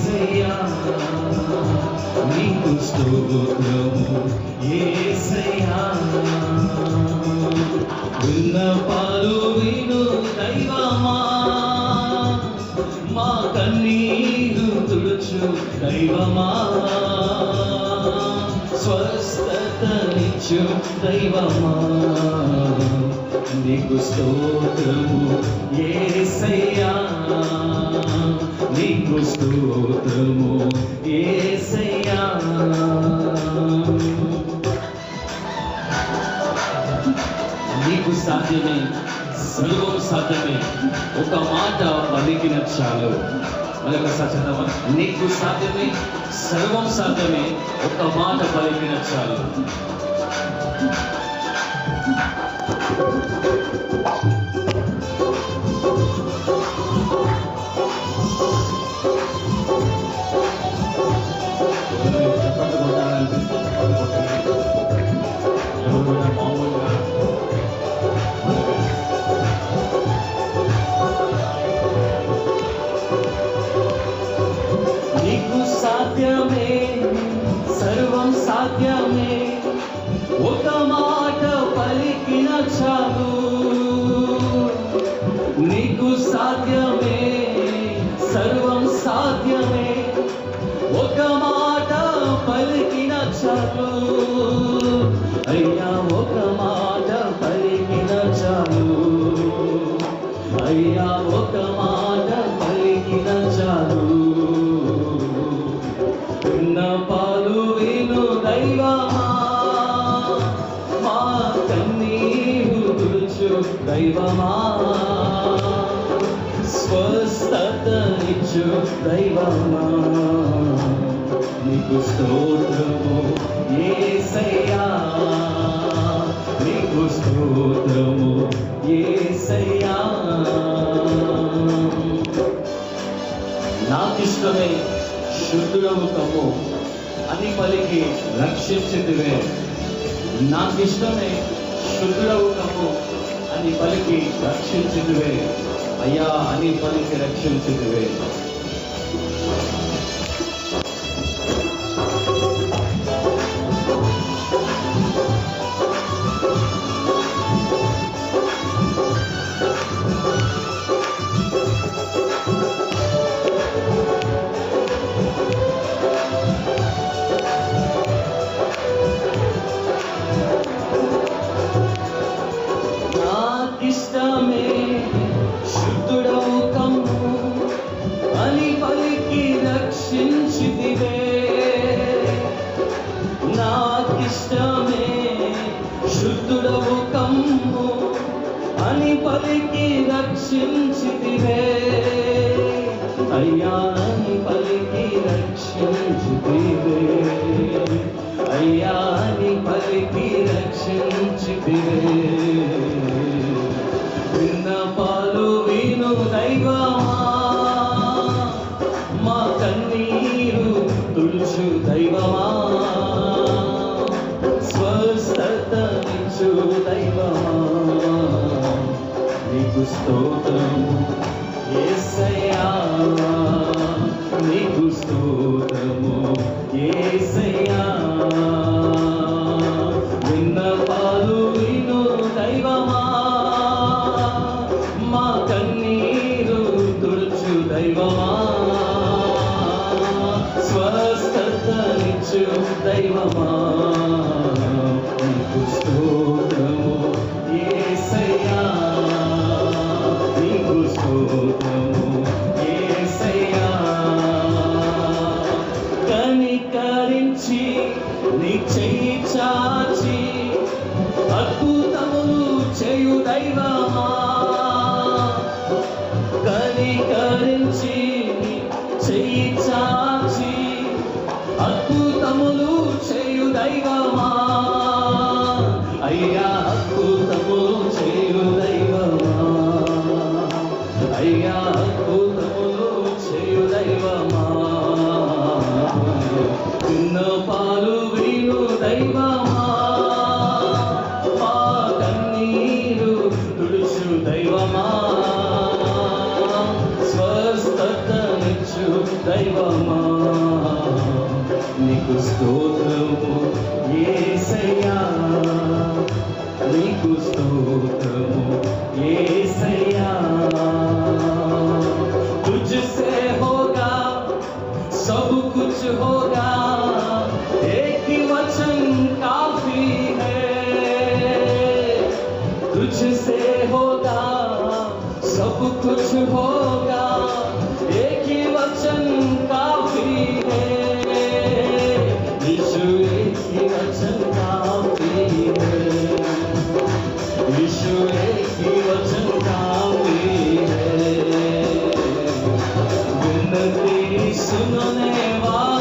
యేసయ్యా నీకు స్తోత్రము యేసయ్యా విన్నపాలు విను దైవమా మా కన్నీరు తుడుచు దైవమా స్వస్థతనిచ్చు దైవమా నీకు స్తోత్రము యేసయ్యా నీకు స్తోత్రము యేసయ్యా నీకు సాధ్యమే సర్వం సాధ్యమే ఒక మాట పలికిన చాలు మరొకసారి చదవ నీకు సాధ్యమే సర్వం సాధ్యమే ఒక మాట పలికిన చాలు నీకు సాధ్యమే సర్వం సాధ్యమే ఒక మాట పలికిన చాలు నీకు సాధ్యమే సర్వం సాధ్యమే ఒక మాట పలికిన చాలు అయ్యా ఒక మాట పలికిన చాలు అయ్యా ఒక మాట పలికిన చాలు విన్నపాలు విను దైవమా మా కన్నీరు తుడుచు దైవమా స్వస్థతనిచ్చు దైవమా నీకు స్తోత్రము యేసయ్యా నీకు స్తోత్రము యేసయ్యా నాకిష్టమే శుద్ధుడవు కమ్ము అని పలికి రక్షించితివే నాకిష్టమే శుద్ధుడవు కమ్ము అని పలికి రక్షించితివే అయ్యా అని పలికి రక్షించితివే నాకిష్టమే శుద్ధుడవు కమ్ము అని పలికి రక్షించితివే నాకిష్టమే శుద్ధుడవు కమ్ము అని పలికి రక్షించితివే అయ్యా అని పలికి రక్షించితివే అయ్యా అని పలికి రక్షించితివే విన్నపాలు విను దైవమా మా కన్నీరు తుడుచు దైవమా స్వస్థతనిచ్చు దైవమా నీకు స్తోత్రము యేసయ్యా నీకు స్తోత్రము యేసయ్యా విన్నపాలు విను దైవమా మా కన్నీరు తుడుచు దైవమా స్వస్థతనిచ్చు దైవమా నీకు స్తోత్రము యేసయ్యా నీకు స్తోత్రము యేసయ్యా కనికరించి నీ చెయ్యి చాచి అద్భుతములు చేయు దైవమా కనికరించి చెయ్యి చాచి అద్భుతములు చేయు దైవమా దైవమా నీకు స్తోత్రము యేసయ్యా నీకు స్తోత్రము యేసయ్యా तुझसे होगा सब कुछ होगा एक ही वचन काफी है तुझसे होगा सब कुछ होगा एक ही वचन काफी है यीशु एक ही वचन काफी है यीशु एक ही वचन काफी है विनती सुनने वाला